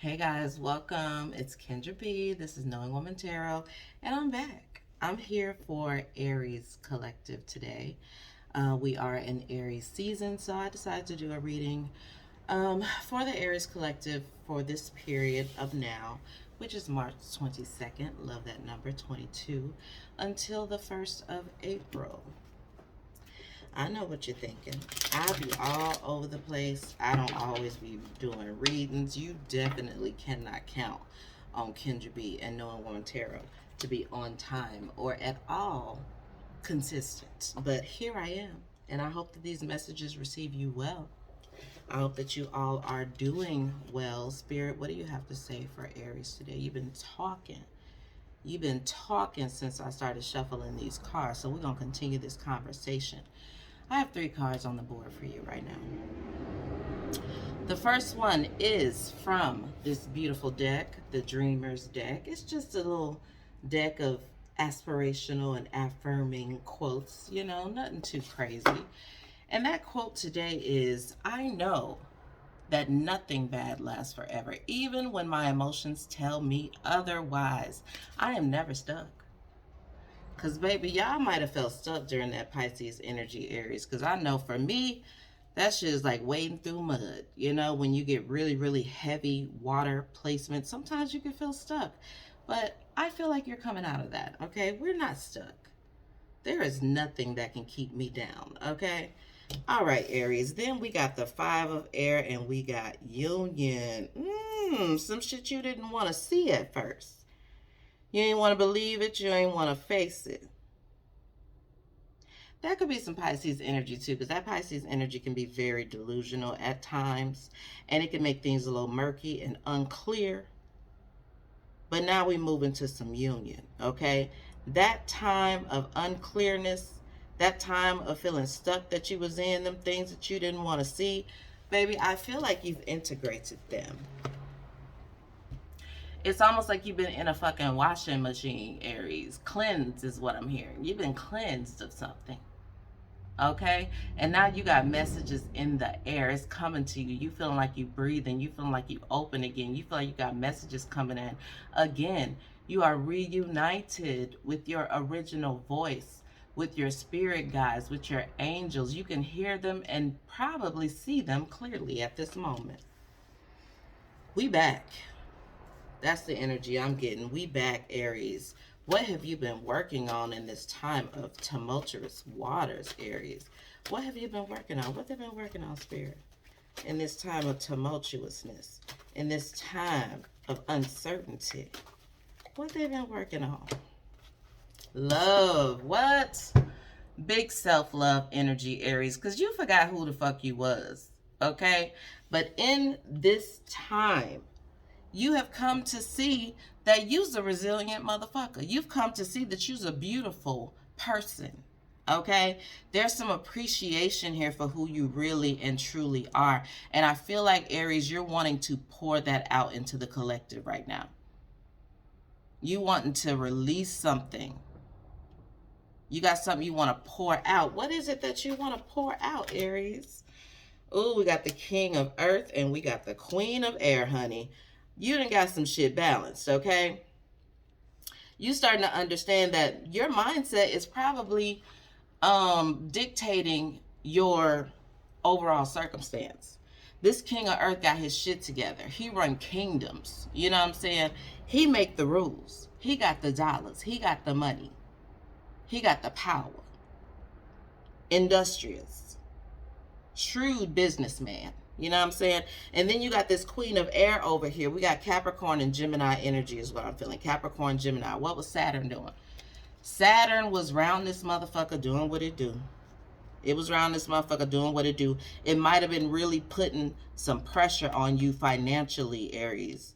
Hey guys, welcome. It's Kendra B. This is Knowing Woman Tarot, and I'm back. I'm here for Aries Collective today. We are in Aries season, so I decided to do a reading for the Aries Collective for this period of now, which is March 22nd. Love that number, 22, until the 1st of April. I know what you're thinking. I be all over the place. I don't always be doing readings. You definitely cannot count on Kendra B and Knowing Woman Tarot to be on time or at all consistent. But here I am, and I hope that these messages receive you well. I hope that you all are doing well. Spirit, what do you have to say for Aries today? You've been talking. You've been talking since I started shuffling these cards, so we're going to continue this conversation. I have 3 cards on the board for you right now. The first one is from this beautiful deck, the Dreamer's deck. It's just a little deck of aspirational and affirming quotes, nothing too crazy. And that quote today is, I know that nothing bad lasts forever. Even when my emotions tell me otherwise, I am never stuck. Because, baby, y'all might have felt stuck during that Pisces energy, Aries. Because I know for me, that shit is like wading through mud. When you get really, really heavy water placement, sometimes you can feel stuck. But I feel like you're coming out of that, okay? We're not stuck. There is nothing that can keep me down, okay? All right, Aries. Then we got the 5 of air and we got union. Some shit you didn't want to see at first. You ain't want to believe it. You ain't want to face it. That could be some Pisces energy too, because that Pisces energy can be very delusional at times, and it can make things a little murky and unclear. But now we move into some union, okay? That time of unclearness, that time of feeling stuck that you was in, them things that you didn't want to see, baby, I feel like you've integrated them. It's almost like you've been in a fucking washing machine, Aries. Cleansed is what I'm hearing. You've been cleansed of something. Okay? And now you got messages in the air. It's coming to you. You feeling like you breathing. You feeling like you open again. You feel like you got messages coming in. Again, you are reunited with your original voice, with your spirit guides, with your angels. You can hear them and probably see them clearly at this moment. We back. That's the energy I'm getting. We back, Aries. What have you been working on in this time of tumultuous waters, Aries? What have you been working on? What have you been working on, Spirit? In this time of tumultuousness, in this time of uncertainty, what have they been working on? Love. What? Big self-love energy, Aries, because you forgot who the fuck you was, okay? But in this time, you have come to see that you's a resilient motherfucker. You've come to see that you's a beautiful person, okay? There's some appreciation here for who you really and truly are. And I feel like, Aries, you're wanting to pour that out into the collective right now. You wanting to release something. You got something you want to pour out. What is it that you want to pour out, Aries? Oh, we got the King of Earth and we got the Queen of Air, honey. You done got some shit balanced, okay? You starting to understand that your mindset is probably dictating your overall circumstance. This King of Earth got his shit together. He run kingdoms. You know what I'm saying? He make the rules. He got the dollars. He got the money. He got the power. Industrious. Shrewd businessman. You know what I'm saying? And then you got this Queen of Air over here. We got Capricorn and Gemini energy is what I'm feeling. Capricorn, Gemini. What was Saturn doing? Saturn was round this motherfucker doing what it do. It was around this motherfucker doing what it do. It might have been really putting some pressure on you financially, Aries.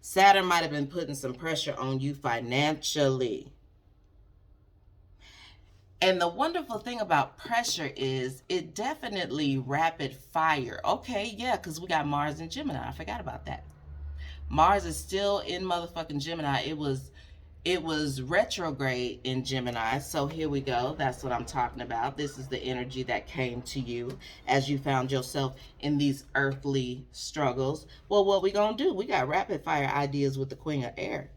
Saturn might have been putting some pressure on you financially. And the wonderful thing about pressure is it definitely rapid fire. Okay, yeah, because we got Mars and Gemini. I forgot about that. Mars is still in motherfucking Gemini. It was It was retrograde in Gemini. So here we go. That's what I'm talking about. This is the energy that came to you as you found yourself in these earthly struggles. Well, what we gonna do? We got rapid fire ideas with the Queen of Air.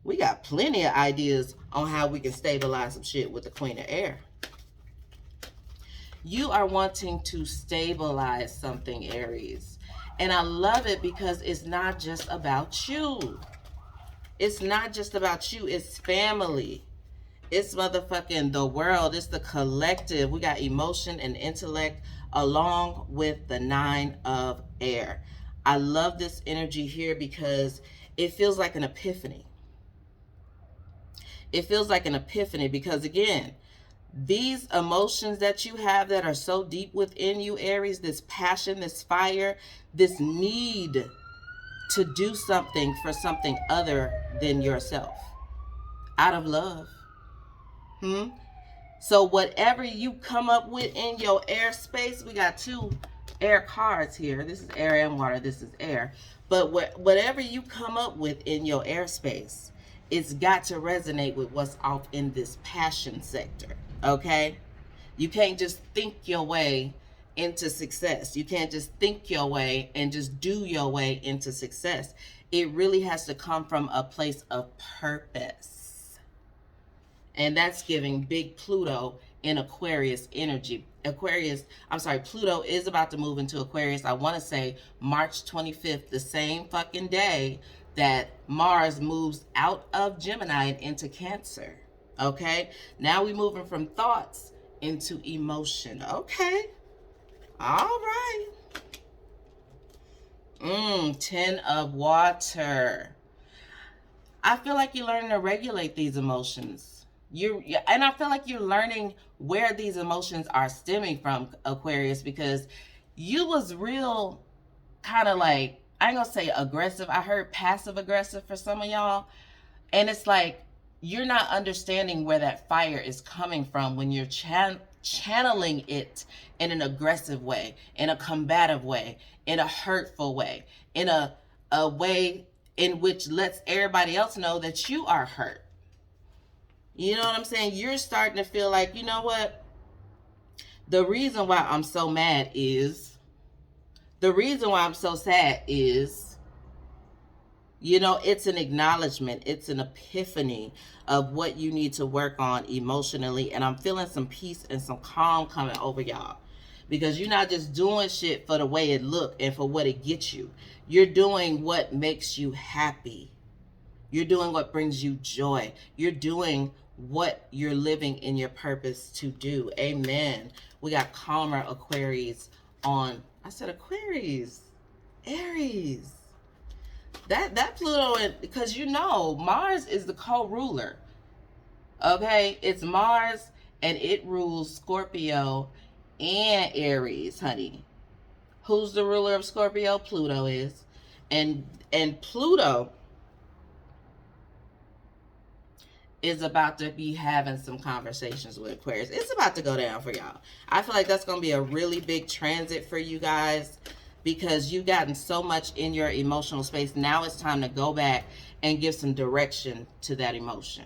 We got plenty of ideas on how we can stabilize some shit with the Queen of Air. You are wanting to stabilize something, Aries. And I love it because it's not just about you. It's not just about you. It's family. It's motherfucking the world. It's the collective. We got emotion and intellect along with the 9 of air. I love this energy here because it feels like an epiphany. It feels like an epiphany because, again, these emotions that you have that are so deep within you, Aries, this passion, this fire, this need to do something for something other than yourself out of love. So whatever you come up with in your airspace, we got 2 air cards here. This is air and water. This is air. But whatever you come up with in your airspace, it's got to resonate with what's off in this passion sector. Okay? You can't just think your way into success. You can't just think your way and just do your way into success. It really has to come from a place of purpose. And that's giving big Pluto in Aquarius energy. Pluto is about to move into Aquarius. I want to say March 25th, the same fucking day that Mars moves out of Gemini and into Cancer. Okay? Now we're moving from thoughts into emotion. Okay. All right. 10 of water. I feel like you're learning to regulate these emotions. And I feel like you're learning where these emotions are stemming from, Aquarius, because you was real kind of like, I ain't gonna say aggressive. I heard passive aggressive for some of y'all. And it's like, you're not understanding where that fire is coming from when you're channeling it in an aggressive way, in a combative way, in a hurtful way, in a way in which lets everybody else know that you are hurt. You know what I'm saying? You're starting to feel like, you know what? The reason why I'm so mad is, the reason why I'm so sad is, you know, it's an acknowledgement. It's an epiphany of what you need to work on emotionally. And I'm feeling some peace and some calm coming over y'all. Because you're not just doing shit for the way it look and for what it gets you. You're doing what makes you happy. You're doing what brings you joy. You're doing what you're living in your purpose to do. Amen. We got calmer Aquarius on. I said Aquarius. Aries. That Pluto, because you know Mars is the co-ruler. Okay, it's Mars and it rules Scorpio and Aries, honey. Who's the ruler of Scorpio? Pluto is. And Pluto is about to be having some conversations with Aquarius. It's about to go down for y'all. I feel like that's going to be a really big transit for you guys because you've gotten so much in your emotional space. Now it's time to go back and give some direction to that emotion.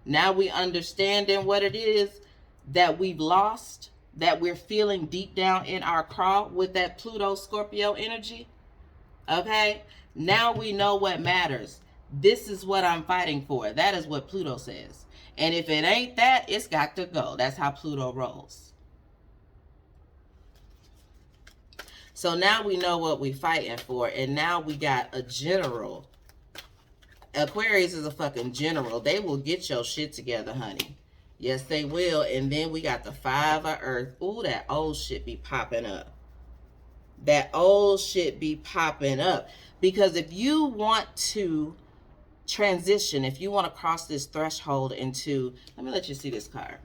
Now we understanding what it is that we've lost, that we're feeling deep down in our craw with that Pluto Scorpio energy. Okay? Now we know what matters. This is what I'm fighting for. That is what Pluto says. And if it ain't that, it's got to go. That's how Pluto rolls. So now we know what we're fighting for. And now we got a general. Aquarius is a fucking general. They will get your shit together, honey. Yes, they will. And then we got the 5 of Earth. Ooh, that old shit be popping up. That old shit be popping up. Because if you want to transition, if you want to cross this threshold into, let me let you see this card.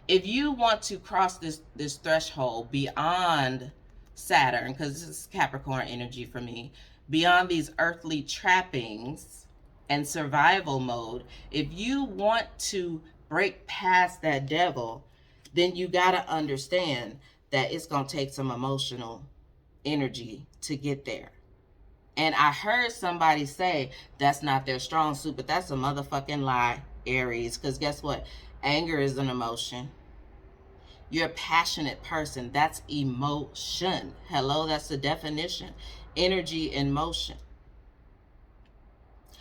If you want to cross this threshold beyond Saturn, because this is Capricorn energy for me, beyond these earthly trappings and survival mode, if you want to break past that devil, then you got to understand that it's going to take some emotional energy to get there. And I heard somebody say that's not their strong suit, but that's a motherfucking lie, Aries. Because guess what? Anger is an emotion. You're a passionate person. That's emotion. Hello, that's the definition. Energy in motion.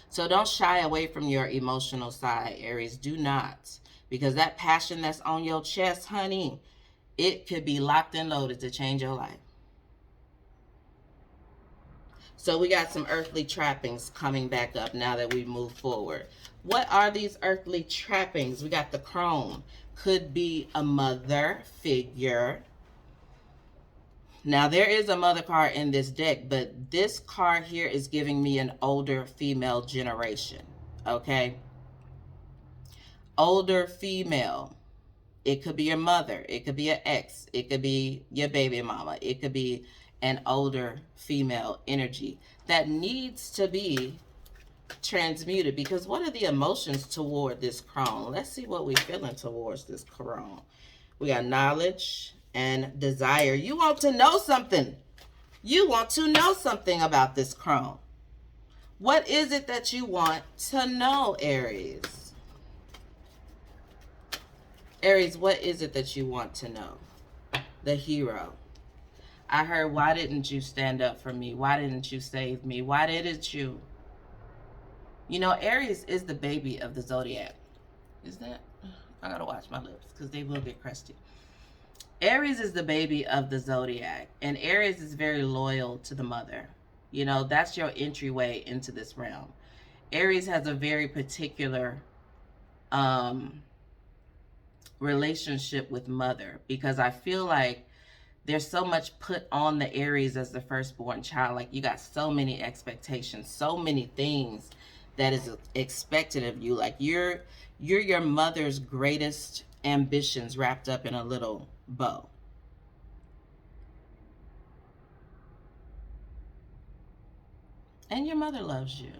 So don't shy away from your emotional side, Aries. Do not. Because that passion that's on your chest, honey, it could be locked and loaded to change your life. So we got some earthly trappings coming back up now that we move forward. What are these earthly trappings? We got the crone. Could be a mother figure. Now there is a mother card in this deck, but this card here is giving me an older female generation. Okay? Older female. It could be your mother. It could be an ex. It could be your baby mama. It could be an older female energy that needs to be transmuted. Because what are the emotions toward this crone? Let's see what we're feeling towards this crone. We got knowledge and desire. You want to know something. You want to know something about this crone. What is it that you want to know, Aries? Aries, what is it that you want to know? The hero. I heard, why didn't you stand up for me? Why didn't you save me? Why didn't you? You know, Aries is the baby of the zodiac. Is that? I gotta watch my lips because they will get crusty. Aries is the baby of the zodiac, and Aries is very loyal to the mother. You know, that's your entryway into this realm. Aries has a very particular relationship with mother, because I feel like there's so much put on the Aries as the firstborn child. Like, you got so many expectations, so many things that is expected of you. Like, you're your mother's greatest ambitions wrapped up in a little bow. And your mother loves you.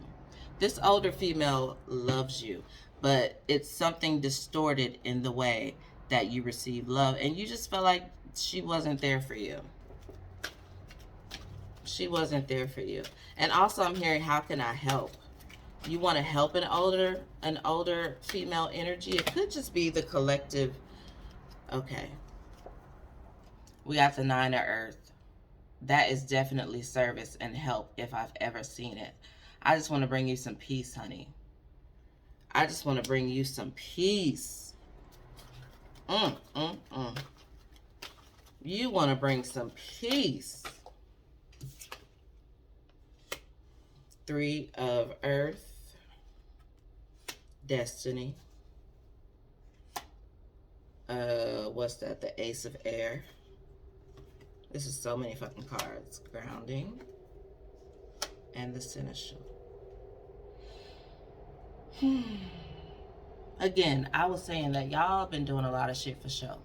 This older female loves you, but it's something distorted in the way that you receive love, and you just felt like she wasn't there for you. She wasn't there for you. And also I'm hearing, how can I help? You want to help an older female energy. It could just be the collective. Okay. We got the Nine of Earth. That is definitely service and help if I've ever seen it. I just want to bring you some peace, honey. I just want to bring you some peace. You want to bring some peace. Three of Earth. Destiny. What's that? The Ace of Air. This is so many fucking cards. Grounding. And the Seneschal. Again, I was saying that y'all been doing a lot of shit for show.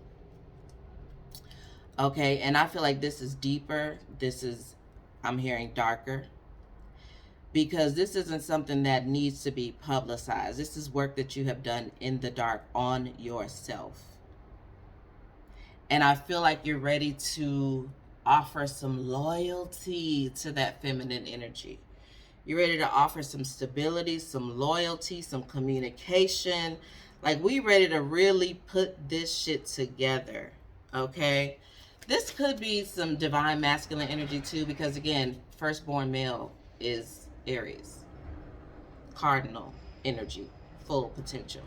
Okay, and I feel like this is deeper. This is, I'm hearing, darker. Because this isn't something that needs to be publicized. This is work that you have done in the dark on yourself. And I feel like you're ready to offer some loyalty to that feminine energy. You're ready to offer some stability, some loyalty, some communication. Like, we ready to really put this shit together, okay? This could be some divine masculine energy too, because again, firstborn male is Aries. Cardinal energy, full potential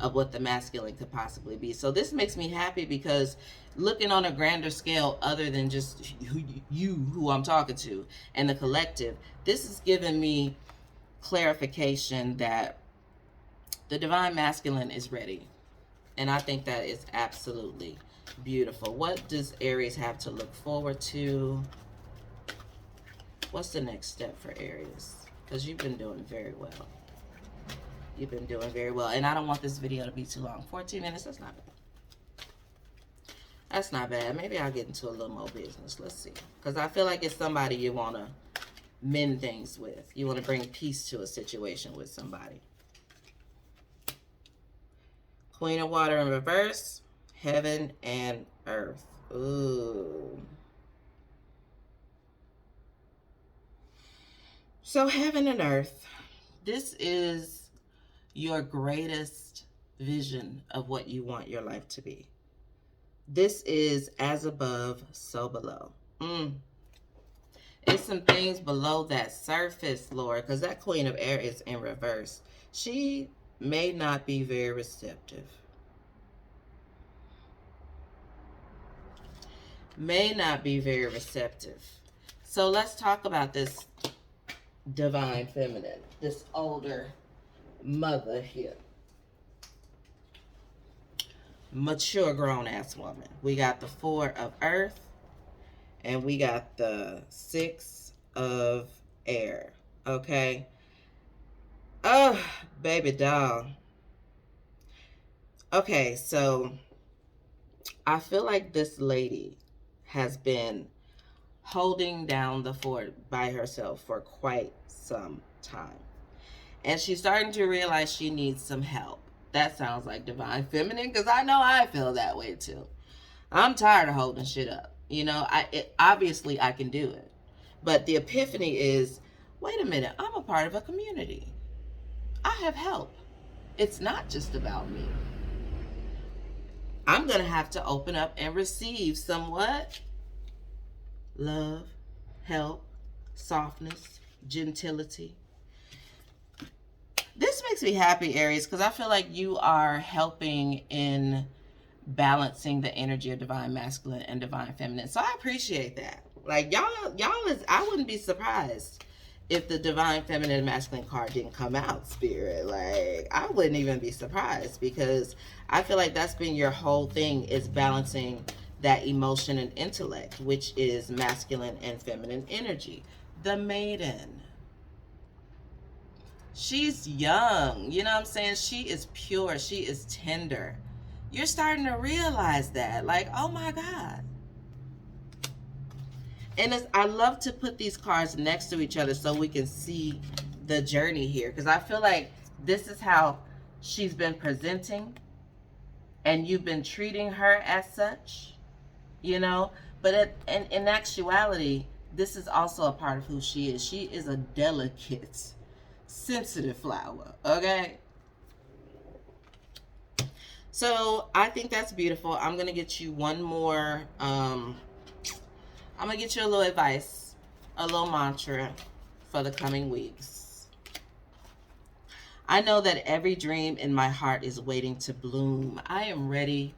of what the masculine could possibly be. So this makes me happy, because looking on a grander scale other than just who I'm talking to and the collective, this is giving me clarification that the divine masculine is ready. And I think that is absolutely beautiful. What does Aries have to look forward to? What's the next step for Aries? Because you've been doing very well. You've been doing very well. And I don't want this video to be too long. 14 minutes, that's not bad. That's not bad. Maybe I'll get into a little more business. Let's see. Because I feel like it's somebody you want to mend things with. You want to bring peace to a situation with somebody. Queen of Water in reverse. Heaven and Earth. Ooh. So heaven and earth, this is your greatest vision of what you want your life to be. This is as above, so below. It's some things below that surface, Lord, because that Queen of Air is in reverse. She may not be very receptive. May not be very receptive. So let's talk about this divine feminine, this older mother here. Mature grown ass woman. We got the 4 of earth and we got the 6 of air. Okay. Oh, baby doll. Okay, so I feel like this lady has been holding down the fort by herself for quite some time. And she's starting to realize she needs some help. That sounds like divine feminine because I know I feel that way too. I'm tired of holding shit up. You know, obviously I can do it. But the epiphany is, wait a minute, I'm a part of a community. I have help. It's not just about me. I'm going to have to open up and receive somewhat love, help, softness, gentility. This makes me happy, Aries, because I feel like you are helping in balancing the energy of divine masculine and divine feminine. So I appreciate that. Like y'all is, I wouldn't be surprised if the divine feminine and masculine card didn't come out, spirit. Like I wouldn't even be surprised because I feel like that's been your whole thing, is balancing that emotion and intellect, which is masculine and feminine energy. The maiden. She's young, you know what I'm saying? She is pure, she is tender. You're starting to realize that, like, oh my God. And I love to put these cards next to each other so we can see the journey here, because I feel like this is how she's been presenting and you've been treating her as such, you know? But in actuality, this is also a part of who she is. She is a delicate, sensitive flower, okay? So I think that's beautiful. I'm going to get you one more, I'm going to get you a little advice, a little mantra for the coming weeks. I know that every dream in my heart is waiting to bloom. I am ready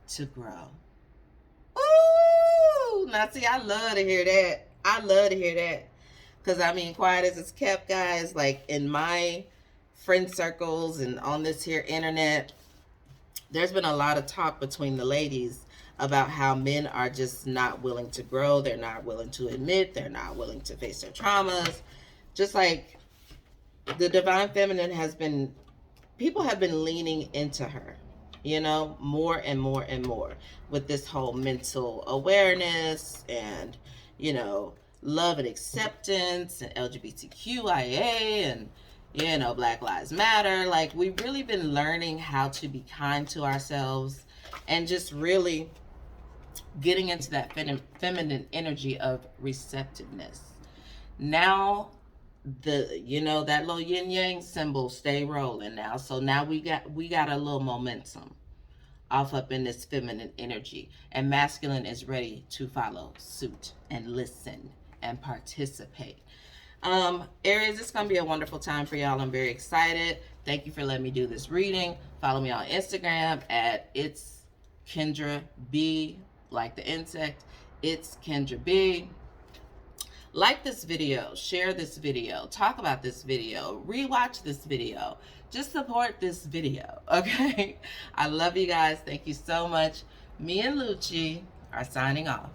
to grow. Ooh, now see, I love to hear that. I love to hear that. Because, I mean, quiet as it's kept, guys, like in my friend circles and on this here internet, there's been a lot of talk between the ladies about how men are just not willing to grow. They're not willing to admit. They're not willing to face their traumas. Just like the divine feminine has been, people have been leaning into her, you know, more and more and more with this whole mental awareness and, you know, love and acceptance and LGBTQIA and, you know, Black Lives Matter. Like, we've really been learning how to be kind to ourselves and just really getting into that feminine energy of receptiveness. Now, you know, that little yin yang symbol stay rolling now. So now we got a little momentum off up in this feminine energy, and masculine is ready to follow suit and listen and participate. Aries, it's gonna be a wonderful time for y'all. I'm very excited. Thank you for letting me do this reading. Follow me on Instagram at It's Kendra B, like the insect. It's Kendra B. Like this video, share this video, talk about this video, rewatch this video. Just support this video, okay? I love you guys. Thank you so much. Me and Lucci are signing off.